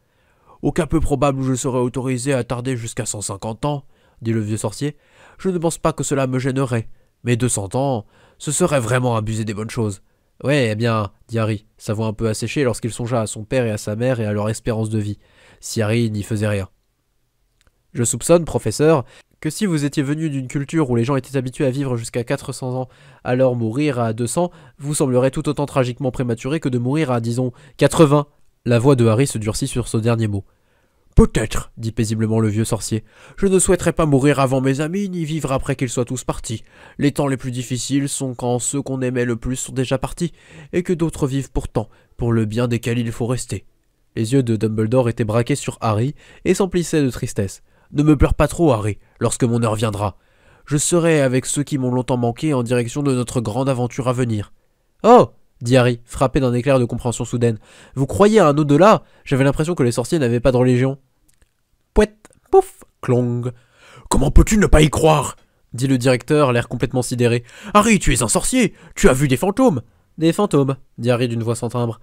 A: Au cas peu probable où je serais autorisé à tarder jusqu'à 150 ans, dit le vieux sorcier, je ne pense pas que cela me gênerait. Mais 200 ans, ce serait vraiment abuser des bonnes choses. Ouais, eh bien, dit Harry, sa voix un peu asséchée lorsqu'il songea à son père et à sa mère et à leur espérance de vie, si Harry n'y faisait rien. Je soupçonne, professeur, que si vous étiez venu d'une culture où les gens étaient habitués à vivre jusqu'à 400 ans, alors mourir à 200 vous semblerait tout autant tragiquement prématuré que de mourir à, disons, 80. La voix de Harry se durcit sur ce dernier mot. Peut-être, dit paisiblement le vieux sorcier. Je ne souhaiterais pas mourir avant mes amis, ni vivre après qu'ils soient tous partis. Les temps les plus difficiles sont quand ceux qu'on aimait le plus sont déjà partis, et que d'autres vivent pourtant, pour le bien desquels il faut rester. Les yeux de Dumbledore étaient braqués sur Harry, et s'emplissaient de tristesse. Ne me pleure pas trop, Harry, lorsque mon heure viendra. Je serai avec ceux qui m'ont longtemps manqué en direction de notre grande aventure à venir. Oh, dit Harry, frappé d'un éclair de compréhension soudaine. Vous croyez à un au-delà? J'avais l'impression que les sorciers n'avaient pas de religion. Pouet, pouf, clong. Comment peux-tu ne pas y croire? Dit le directeur, l'air complètement sidéré. Harry, tu es un sorcier. Tu as vu des fantômes. Des fantômes, dit Harry d'une voix sans timbre.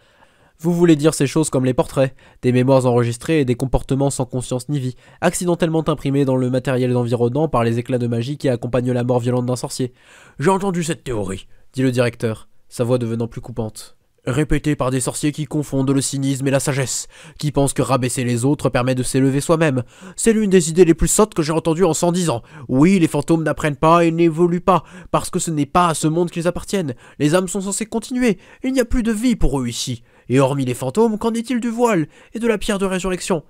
A: Vous voulez dire ces choses comme les portraits, des mémoires enregistrées et des comportements sans conscience ni vie, accidentellement imprimés dans le matériel environnant par les éclats de magie qui accompagnent la mort violente d'un sorcier. J'ai entendu cette théorie, dit le directeur, sa voix devenant plus coupante. Répétée par des sorciers qui confondent le cynisme et la sagesse, qui pensent que rabaisser les autres permet de s'élever soi-même. C'est l'une des idées les plus sottes que j'ai entendues en 110 ans. Oui, les fantômes n'apprennent pas et n'évoluent pas, parce que ce n'est pas à ce monde qu'ils appartiennent. Les âmes sont censées continuer, il n'y a plus de vie pour eux ici. Et hormis les fantômes, qu'en est-il du voile et de la pierre de résurrection?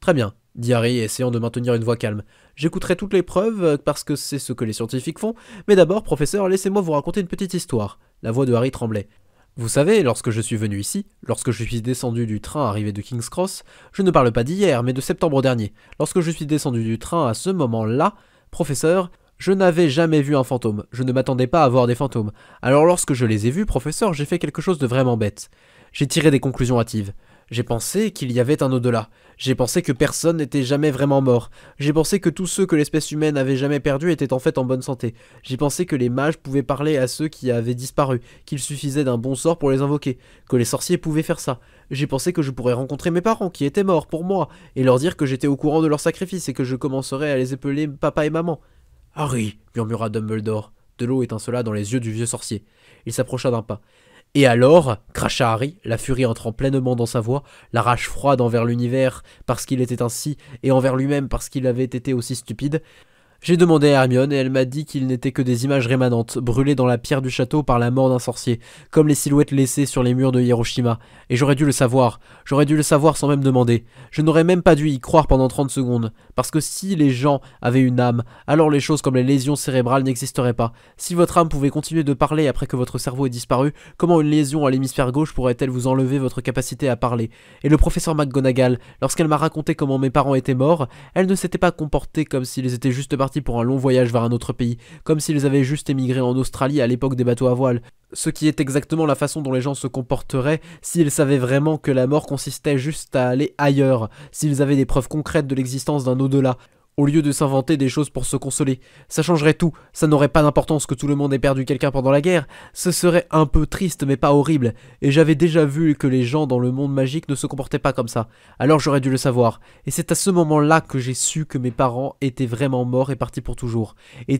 A: Très bien, dit Harry, essayant de maintenir une voix calme. J'écouterai toutes les preuves, parce que c'est ce que les scientifiques font, mais d'abord, professeur, laissez-moi vous raconter une petite histoire. La voix de Harry tremblait. Vous savez, lorsque je suis venu ici, lorsque je suis descendu du train arrivé de King's Cross, je ne parle pas d'hier, mais de septembre dernier, lorsque je suis descendu du train à ce moment-là, professeur, je n'avais jamais vu un fantôme, je ne m'attendais pas à voir des fantômes. Alors lorsque je les ai vus, professeur, j'ai fait quelque chose de vraiment bête. J'ai tiré des conclusions hâtives. J'ai pensé qu'il y avait un au-delà. J'ai pensé que personne n'était jamais vraiment mort. J'ai pensé que tous ceux que l'espèce humaine avait jamais perdus étaient en fait en bonne santé. J'ai pensé que les mages pouvaient parler à ceux qui avaient disparu, qu'il suffisait d'un bon sort pour les invoquer, que les sorciers pouvaient faire ça. J'ai pensé que je pourrais rencontrer mes parents qui étaient morts pour moi, et leur dire que j'étais au courant de leur sacrifice et que je commencerais à les épeler papa et maman. Harry, murmura Dumbledore. De l'eau étincela dans les yeux du vieux sorcier. Il s'approcha d'un pas. Et alors, cracha Harry, la furie entrant pleinement dans sa voix, la rage froide envers l'univers parce qu'il était ainsi, et envers lui-même parce qu'il avait été aussi stupide. J'ai demandé à Hermione et elle m'a dit qu'il n'était que des images rémanentes, brûlées dans la pierre du château par la mort d'un sorcier, comme les silhouettes laissées sur les murs de Hiroshima. Et j'aurais dû le savoir sans même demander. Je n'aurais même pas dû y croire pendant 30 secondes, parce que si les gens avaient une âme, alors les choses comme les lésions cérébrales n'existeraient pas. Si votre âme pouvait continuer de parler après que votre cerveau ait disparu, comment une lésion à l'hémisphère gauche pourrait-elle vous enlever votre capacité à parler? Et le professeur McGonagall, lorsqu'elle m'a raconté comment mes parents étaient morts, elle ne s'était pas comportée comme s'ils étaient juste partis pour un long voyage vers un autre pays, comme s'ils avaient juste émigré en Australie à l'époque des bateaux à voile, ce qui est exactement la façon dont les gens se comporteraient s'ils savaient vraiment que la mort consistait juste à aller ailleurs, s'ils avaient des preuves concrètes de l'existence d'un au-delà, au lieu de s'inventer des choses pour se consoler. Ça changerait tout, ça n'aurait pas d'importance que tout le monde ait perdu quelqu'un pendant la guerre, ce serait un peu triste mais pas horrible, et j'avais déjà vu que les gens dans le monde magique ne se comportaient pas comme ça, alors j'aurais dû le savoir, et c'est à ce moment-là que j'ai su que mes parents étaient vraiment morts et partis pour toujours, et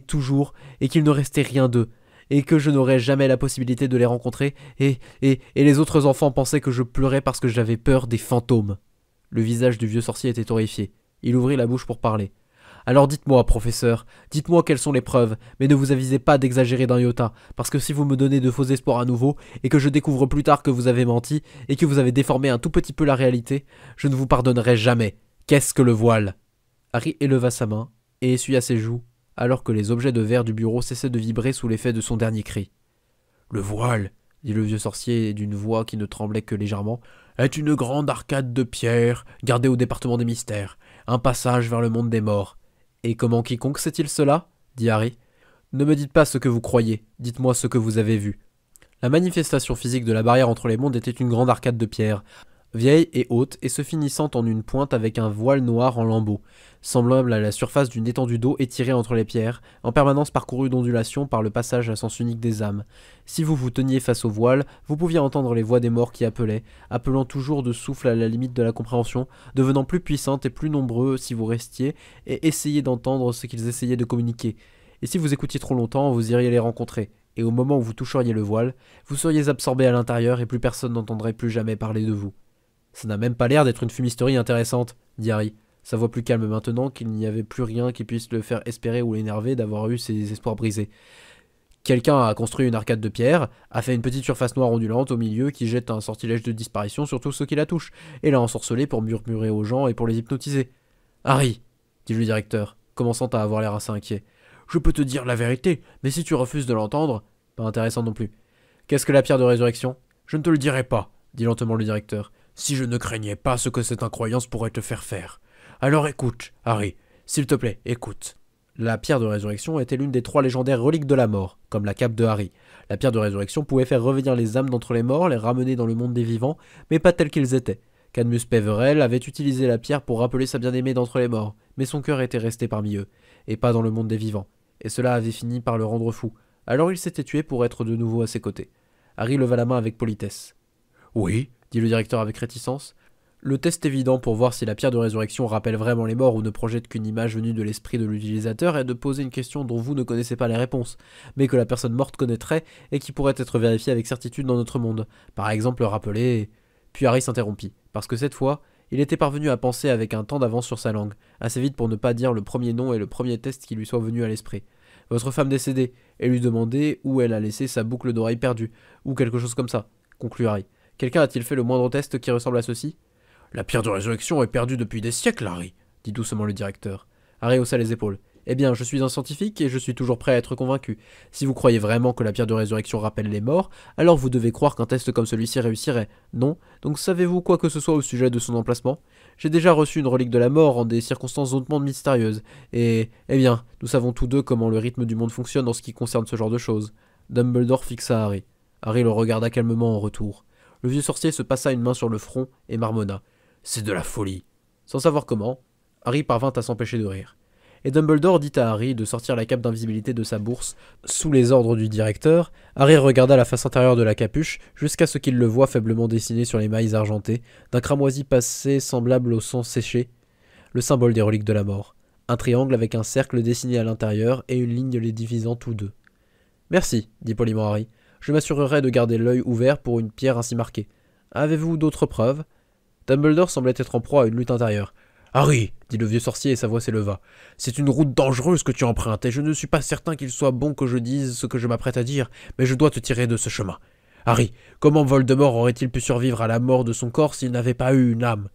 A: qu'il ne restait rien d'eux, et que je n'aurais jamais la possibilité de les rencontrer, et les autres enfants pensaient que je pleurais parce que j'avais peur des fantômes. Le visage du vieux sorcier était horrifié, il ouvrit la bouche pour parler. Alors dites-moi, professeur, dites-moi quelles sont les preuves, mais ne vous avisez pas d'exagérer d'un iota, parce que si vous me donnez de faux espoirs à nouveau, et que je découvre plus tard que vous avez menti, et que vous avez déformé un tout petit peu la réalité, je ne vous pardonnerai jamais. Qu'est-ce que le voile? Harry éleva sa main, et essuya ses joues, alors que les objets de verre du bureau cessaient de vibrer sous l'effet de son dernier cri. Le voile, dit le vieux sorcier d'une voix qui ne tremblait que légèrement, est une grande arcade de pierre, gardée au département des mystères, un passage vers le monde des morts. Et comment quiconque sait-il cela? Dit Harry. Ne me dites pas ce que vous croyez, dites-moi ce que vous avez vu. La manifestation physique de la barrière entre les mondes était une grande arcade de pierre, vieille et haute et se finissant en une pointe avec un voile noir en lambeaux, semblable à la surface d'une étendue d'eau étirée entre les pierres, en permanence parcourue d'ondulations par le passage à sens unique des âmes. Si vous vous teniez face au voile, vous pouviez entendre les voix des morts qui appelaient, appelant toujours de souffle à la limite de la compréhension, devenant plus puissantes et plus nombreux si vous restiez, et essayiez d'entendre ce qu'ils essayaient de communiquer. Et si vous écoutiez trop longtemps, vous iriez les rencontrer, et au moment où vous toucheriez le voile, vous seriez absorbé à l'intérieur et plus personne n'entendrait plus jamais parler de vous. Ça n'a même pas l'air d'être une fumisterie intéressante, dit Harry, sa voix plus calme maintenant qu'il n'y avait plus rien qui puisse le faire espérer ou l'énerver d'avoir eu ses espoirs brisés. Quelqu'un a construit une arcade de pierre, a fait une petite surface noire ondulante au milieu qui jette un sortilège de disparition sur tous ceux qui la touchent, et l'a ensorcelé pour murmurer aux gens et pour les hypnotiser. Harry, dit le directeur, commençant à avoir l'air assez inquiet, je peux te dire la vérité, mais si tu refuses de l'entendre, pas intéressant non plus. Qu'est-ce que la pierre de résurrection? Je ne te le dirai pas, dit lentement le directeur, si je ne craignais pas ce que cette incroyance pourrait te faire faire. Alors écoute, Harry, s'il te plaît, écoute. La pierre de résurrection était l'une des 3 légendaires reliques de la mort, comme la cape de Harry. La pierre de résurrection pouvait faire revenir les âmes d'entre les morts, les ramener dans le monde des vivants, mais pas tels qu'ils étaient. Cadmus Peverell avait utilisé la pierre pour rappeler sa bien-aimée d'entre les morts, mais son cœur était resté parmi eux, et pas dans le monde des vivants, et cela avait fini par le rendre fou. Alors il s'était tué pour être de nouveau à ses côtés. Harry leva la main avec politesse. « Oui ?» dit le directeur avec réticence. Le test évident pour voir si la pierre de résurrection rappelle vraiment les morts ou ne projette qu'une image venue de l'esprit de l'utilisateur est de poser une question dont vous ne connaissez pas les réponses, mais que la personne morte connaîtrait et qui pourrait être vérifiée avec certitude dans notre monde. Par exemple, rappeler... Puis Harry s'interrompit, parce que cette fois, il était parvenu à penser avec un temps d'avance sur sa langue, assez vite pour ne pas dire le premier nom et le premier test qui lui soit venu à l'esprit. Votre femme décédée, et lui demander où elle a laissé sa boucle d'oreille perdue, ou quelque chose comme ça, conclut Harry. Quelqu'un a-t-il fait le moindre test qui ressemble à ceci? La pierre de résurrection est perdue depuis des siècles, Harry, dit doucement le directeur. Harry haussa les épaules. Eh bien, je suis un scientifique et je suis toujours prêt à être convaincu. Si vous croyez vraiment que la pierre de résurrection rappelle les morts, alors vous devez croire qu'un test comme celui-ci réussirait. Non? Donc savez-vous quoi que ce soit au sujet de son emplacement? J'ai déjà reçu une relique de la mort en des circonstances hautement mystérieuses. Et, eh bien, nous savons tous deux comment le rythme du monde fonctionne en ce qui concerne ce genre de choses. Dumbledore fixa Harry. Harry le regarda calmement en retour. Le vieux sorcier se passa une main sur le front et marmonna. « C'est de la folie !» Sans savoir comment, Harry parvint à s'empêcher de rire. Et Dumbledore dit à Harry de sortir la cape d'invisibilité de sa bourse. Sous les ordres du directeur, Harry regarda la face intérieure de la capuche jusqu'à ce qu'il le voie faiblement dessiné sur les mailles argentées d'un cramoisi passé semblable au sang séché, le symbole des reliques de la mort. Un triangle avec un cercle dessiné à l'intérieur et une ligne les divisant tous deux. « Merci, dit poliment Harry. Je m'assurerai de garder l'œil ouvert pour une pierre ainsi marquée. Avez-vous d'autres preuves ?» Dumbledore semblait être en proie à une lutte intérieure. « Harry, dit le vieux sorcier et sa voix s'éleva, c'est une route dangereuse que tu empruntes et je ne suis pas certain qu'il soit bon que je dise ce que je m'apprête à dire, mais je dois te tirer de ce chemin. Harry, comment Voldemort aurait-il pu survivre à la mort de son corps s'il n'avait pas eu une âme ?»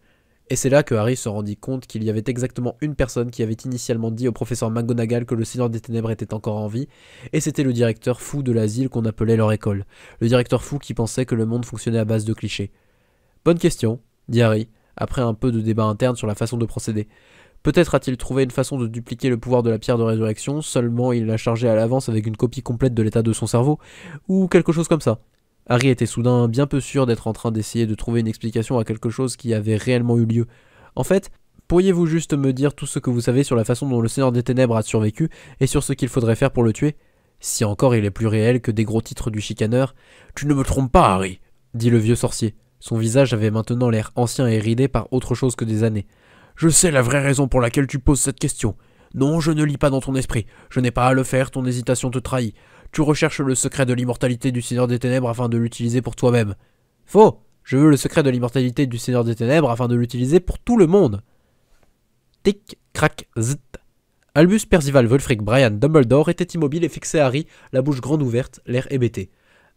A: Et c'est là que Harry se rendit compte qu'il y avait exactement une personne qui avait initialement dit au professeur McGonagall que le Seigneur des Ténèbres était encore en vie, et c'était le directeur fou de l'asile qu'on appelait leur école, le directeur fou qui pensait que le monde fonctionnait à base de clichés. « Bonne question, » dit Harry, après un peu de débat interne sur la façon de procéder. Peut-être a-t-il trouvé une façon de dupliquer le pouvoir de la pierre de résurrection, seulement il l'a chargé à l'avance avec une copie complète de l'état de son cerveau, ou quelque chose comme ça. Harry était soudain bien peu sûr d'être en train d'essayer de trouver une explication à quelque chose qui avait réellement eu lieu. En fait, pourriez-vous juste me dire tout ce que vous savez sur la façon dont le Seigneur des Ténèbres a survécu et sur ce qu'il faudrait faire pour le tuer? Si encore il est plus réel que des gros titres du chicaneur. « Tu ne me trompes pas, Harry !» dit le vieux sorcier. Son visage avait maintenant l'air ancien et ridé par autre chose que des années. « Je sais la vraie raison pour laquelle tu poses cette question. Non, je ne lis pas dans ton esprit. Je n'ai pas à le faire, ton hésitation te trahit. Tu recherches le secret de l'immortalité du Seigneur des Ténèbres afin de l'utiliser pour toi-même. »« Faux. Je veux le secret de l'immortalité du Seigneur des Ténèbres afin de l'utiliser pour tout le monde. » Tic, crac, zut. Albus Percival Wulfric Brian Dumbledore était immobile et fixait Harry, la bouche grande ouverte, l'air hébété.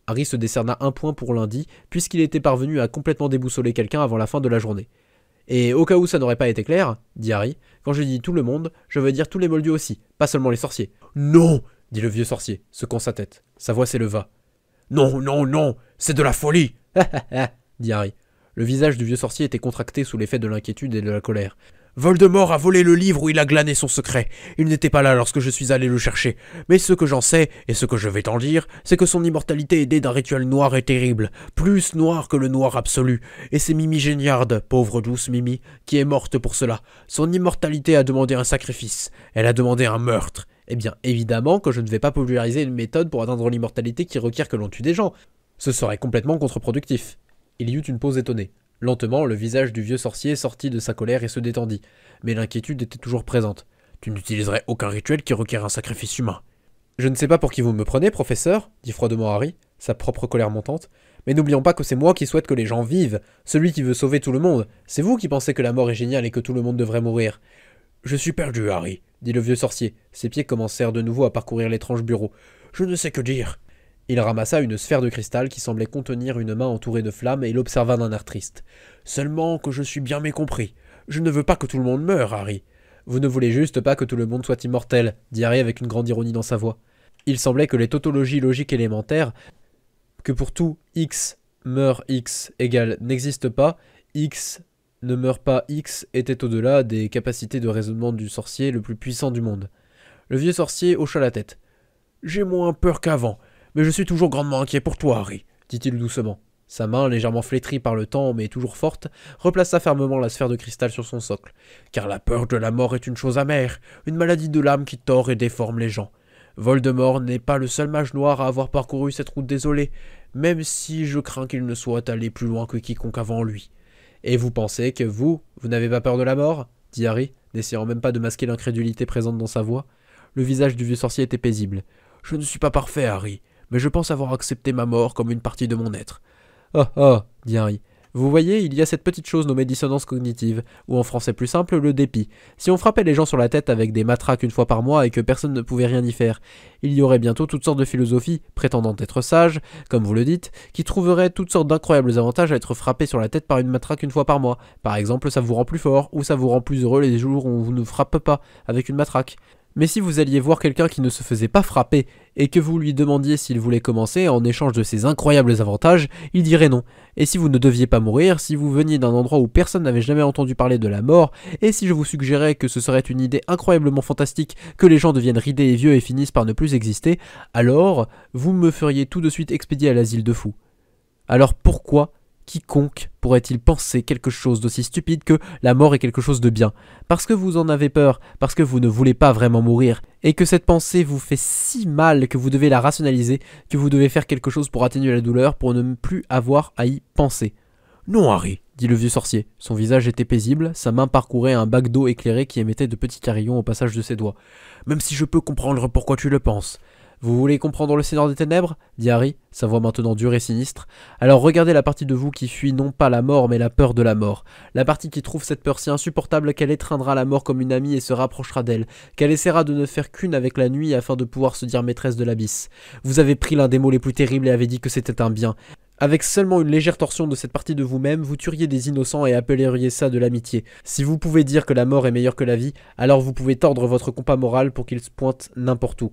A: Harry se décerna un point pour lundi, puisqu'il était parvenu à complètement déboussoler quelqu'un avant la fin de la journée. « Et au cas où ça n'aurait pas été clair, dit Harry, quand je dis tout le monde, je veux dire tous les moldus aussi, pas seulement les sorciers. »« Non !» dit le vieux sorcier, secouant sa tête. Sa voix s'éleva. « Non, non, non, c'est de la folie !»« Ha ha ha !» dit Harry. Le visage du vieux sorcier était contracté sous l'effet de l'inquiétude et de la colère. Voldemort a volé le livre où il a glané son secret. Il n'était pas là lorsque je suis allé le chercher. Mais ce que j'en sais, et ce que je vais t'en dire, c'est que son immortalité est née d'un rituel noir et terrible, plus noir que le noir absolu. Et c'est Mimi Géniarde, pauvre douce Mimi, qui est morte pour cela. Son immortalité a demandé un sacrifice. Elle a demandé un meurtre. Eh bien, évidemment que je ne vais pas populariser une méthode pour atteindre l'immortalité qui requiert que l'on tue des gens. Ce serait complètement contre-productif. Il y eut une pause étonnée. Lentement, le visage du vieux sorcier sortit de sa colère et se détendit. Mais l'inquiétude était toujours présente. « Tu n'utiliserais aucun rituel qui requiert un sacrifice humain. »« Je ne sais pas pour qui vous me prenez, professeur, » dit froidement Harry, sa propre colère montante. « Mais n'oublions pas que c'est moi qui souhaite que les gens vivent, celui qui veut sauver tout le monde. C'est vous qui pensez que la mort est géniale et que tout le monde devrait mourir. »« Je suis perdu, Harry, » dit le vieux sorcier. Ses pieds commencèrent de nouveau à parcourir l'étrange bureau. « Je ne sais que dire. » Il ramassa une sphère de cristal qui semblait contenir une main entourée de flammes et l'observa d'un air triste. « Seulement que je suis bien mécompris. Je ne veux pas que tout le monde meure, Harry. »« Vous ne voulez juste pas que tout le monde soit immortel, » dit Harry avec une grande ironie dans sa voix. Il semblait que les tautologies logiques élémentaires, que pour tout X meurt X égale n'existe pas, X ne meurt pas X, étaient au-delà des capacités de raisonnement du sorcier le plus puissant du monde. Le vieux sorcier hocha la tête. « J'ai moins peur qu'avant. Mais je suis toujours grandement inquiet pour toi, Harry, dit-il doucement. Sa main, légèrement flétrie par le temps mais toujours forte, replaça fermement la sphère de cristal sur son socle. Car la peur de la mort est une chose amère, une maladie de l'âme qui tord et déforme les gens. Voldemort n'est pas le seul mage noir à avoir parcouru cette route désolée, même si je crains qu'il ne soit allé plus loin que quiconque avant lui. Et vous pensez que vous n'avez pas peur de la mort, dit Harry, n'essayant même pas de masquer l'incrédulité présente dans sa voix. Le visage du vieux sorcier était paisible. Je ne suis pas parfait, Harry. Mais je pense avoir accepté ma mort comme une partie de mon être. « Oh, oh, dit Harry. Vous voyez, il y a cette petite chose nommée dissonance cognitive, ou en français plus simple, le dépit. Si on frappait les gens sur la tête avec des matraques une fois par mois et que personne ne pouvait rien y faire, il y aurait bientôt toutes sortes de philosophies, prétendant être sages, comme vous le dites, qui trouveraient toutes sortes d'incroyables avantages à être frappés sur la tête par une matraque une fois par mois. Par exemple, ça vous rend plus fort, ou ça vous rend plus heureux les jours où on vous ne frappe pas avec une matraque. Mais si vous alliez voir quelqu'un qui ne se faisait pas frapper et que vous lui demandiez s'il voulait commencer en échange de ces incroyables avantages, il dirait non. Et si vous ne deviez pas mourir, si vous veniez d'un endroit où personne n'avait jamais entendu parler de la mort, et si je vous suggérais que ce serait une idée incroyablement fantastique que les gens deviennent ridés et vieux et finissent par ne plus exister, alors vous me feriez tout de suite expédier à l'asile de fous. Alors pourquoi quiconque pourrait-il penser quelque chose d'aussi stupide que la mort est quelque chose de bien? Parce que vous en avez peur, parce que vous ne voulez pas vraiment mourir, et que cette pensée vous fait si mal que vous devez la rationaliser, que vous devez faire quelque chose pour atténuer la douleur, pour ne plus avoir à y penser. Non, Harry, dit le vieux sorcier. Son visage était paisible, sa main parcourait un bac d'eau éclairé qui émettait de petits carillons au passage de ses doigts. Même si je peux comprendre pourquoi tu le penses. Vous voulez comprendre le Seigneur des Ténèbres? Dit Harry, sa voix maintenant dure et sinistre. Alors regardez la partie de vous qui fuit non pas la mort mais la peur de la mort. La partie qui trouve cette peur si insupportable qu'elle étreindra la mort comme une amie et se rapprochera d'elle, qu'elle essaiera de ne faire qu'une avec la nuit afin de pouvoir se dire maîtresse de l'abysse. Vous avez pris l'un des mots les plus terribles et avez dit que c'était un bien. Avec seulement une légère torsion de cette partie de vous-même, vous tueriez des innocents et appelleriez ça de l'amitié. Si vous pouvez dire que la mort est meilleure que la vie, alors vous pouvez tordre votre compas moral pour qu'il se pointe n'importe où.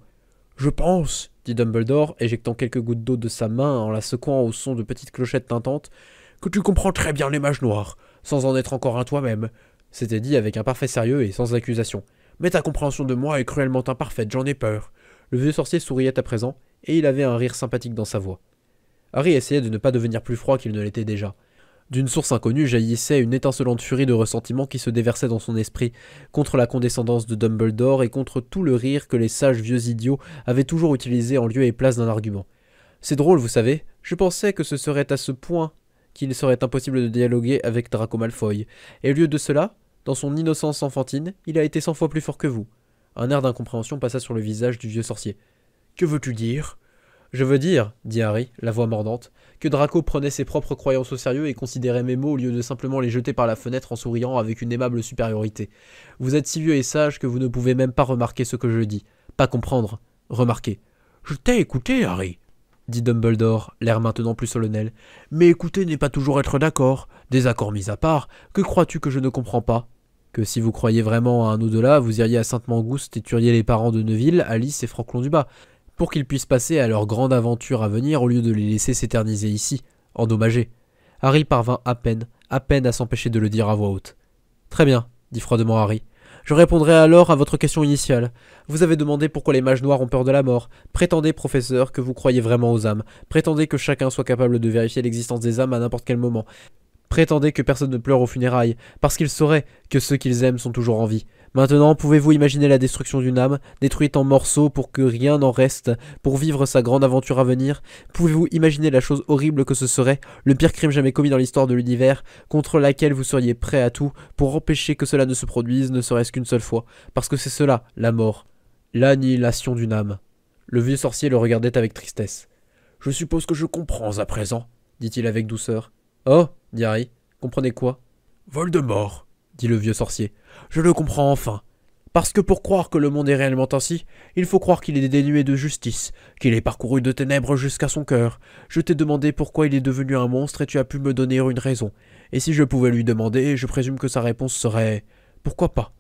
A: Je pense, dit Dumbledore, éjectant quelques gouttes d'eau de sa main en la secouant au son de petites clochettes tintantes, que tu comprends très bien les mages noirs, sans en être encore un toi-même. C'était dit avec un parfait sérieux et sans accusation. Mais ta compréhension de moi est cruellement imparfaite, j'en ai peur. Le vieux sorcier souriait à présent, et il avait un rire sympathique dans sa voix. Harry essayait de ne pas devenir plus froid qu'il ne l'était déjà. D'une source inconnue jaillissait une étincelante furie de ressentiment qui se déversait dans son esprit contre la condescendance de Dumbledore et contre tout le rire que les sages vieux idiots avaient toujours utilisé en lieu et place d'un argument. C'est drôle, vous savez, je pensais que ce serait à ce point qu'il serait impossible de dialoguer avec Draco Malfoy, et au lieu de cela, dans son innocence enfantine, il a été 100 fois plus fort que vous. Un air d'incompréhension passa sur le visage du vieux sorcier. Que veux-tu dire ? Je veux dire, dit Harry, la voix mordante, que Draco prenait ses propres croyances au sérieux et considérait mes mots au lieu de simplement les jeter par la fenêtre en souriant avec une aimable supériorité. Vous êtes si vieux et sage que vous ne pouvez même pas remarquer ce que je dis. Pas comprendre. Remarquer. Je t'ai écouté, Harry, dit Dumbledore, l'air maintenant plus solennel. Mais écouter n'est pas toujours être d'accord. Désaccord mis à part, que crois-tu que je ne comprends pas? Que si vous croyez vraiment à un au-delà, vous iriez à Sainte-Mangouste et tueriez les parents de Neville, Alice et Franklin Dubas, pour qu'ils puissent passer à leur grande aventure à venir au lieu de les laisser s'éterniser ici, endommagés. Harry parvint à peine à s'empêcher de le dire à voix haute. Très bien, dit froidement Harry. Je répondrai alors à votre question initiale. Vous avez demandé pourquoi les mages noirs ont peur de la mort. Prétendez, professeur, que vous croyez vraiment aux âmes. Prétendez que chacun soit capable de vérifier l'existence des âmes à n'importe quel moment. Prétendez que personne ne pleure aux funérailles, parce qu'ils sauraient que ceux qu'ils aiment sont toujours en vie. Maintenant, pouvez-vous imaginer la destruction d'une âme, détruite en morceaux pour que rien n'en reste, pour vivre sa grande aventure à venir? Pouvez-vous imaginer la chose horrible que ce serait, le pire crime jamais commis dans l'histoire de l'univers, contre laquelle vous seriez prêt à tout pour empêcher que cela ne se produise, ne serait-ce qu'une seule fois, parce que c'est cela, la mort, l'annihilation d'une âme. Le vieux sorcier le regardait avec tristesse. « Je suppose que je comprends à présent, dit-il avec douceur. « Oh, dit Harry, comprenez quoi? »« Voldemort, dit le vieux sorcier. Je le comprends enfin. Parce que pour croire que le monde est réellement ainsi, il faut croire qu'il est dénué de justice, qu'il est parcouru de ténèbres jusqu'à son cœur. Je t'ai demandé pourquoi il est devenu un monstre et tu as pu me donner une raison. Et si je pouvais lui demander, je présume que sa réponse serait « Pourquoi pas ?»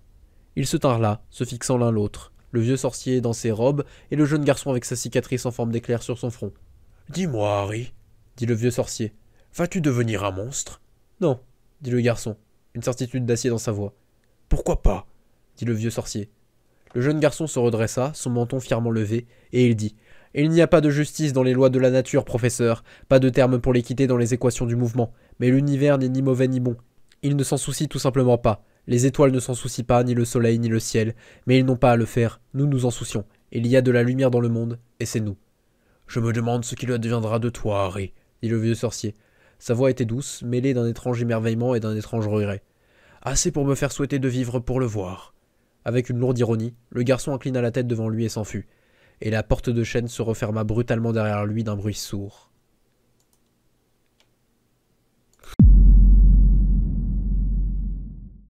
A: Ils se tinrent là, se fixant l'un l'autre, le vieux sorcier dans ses robes et le jeune garçon avec sa cicatrice en forme d'éclair sur son front. « Dis-moi, Harry, dit le vieux sorcier, vas-tu devenir un monstre ?»« Non, dit le garçon, une certitude d'acier dans sa voix. « Pourquoi pas ?» dit le vieux sorcier. Le jeune garçon se redressa, son menton fièrement levé, et il dit « Il n'y a pas de justice dans les lois de la nature, professeur, pas de terme pour l'équité dans les équations du mouvement, mais l'univers n'est ni mauvais ni bon. Il ne s'en soucie tout simplement pas. Les étoiles ne s'en soucient pas, ni le soleil, ni le ciel, mais ils n'ont pas à le faire, nous nous en soucions. Il y a de la lumière dans le monde, et c'est nous. »« Je me demande ce qu'il adviendra de toi, Harry, dit le vieux sorcier. Sa voix était douce, mêlée d'un étrange émerveillement et d'un étrange regret. Assez pour me faire souhaiter de vivre pour le voir. Avec une lourde ironie, le garçon inclina la tête devant lui et s'enfuit, et la porte de chêne se referma brutalement derrière lui d'un bruit sourd.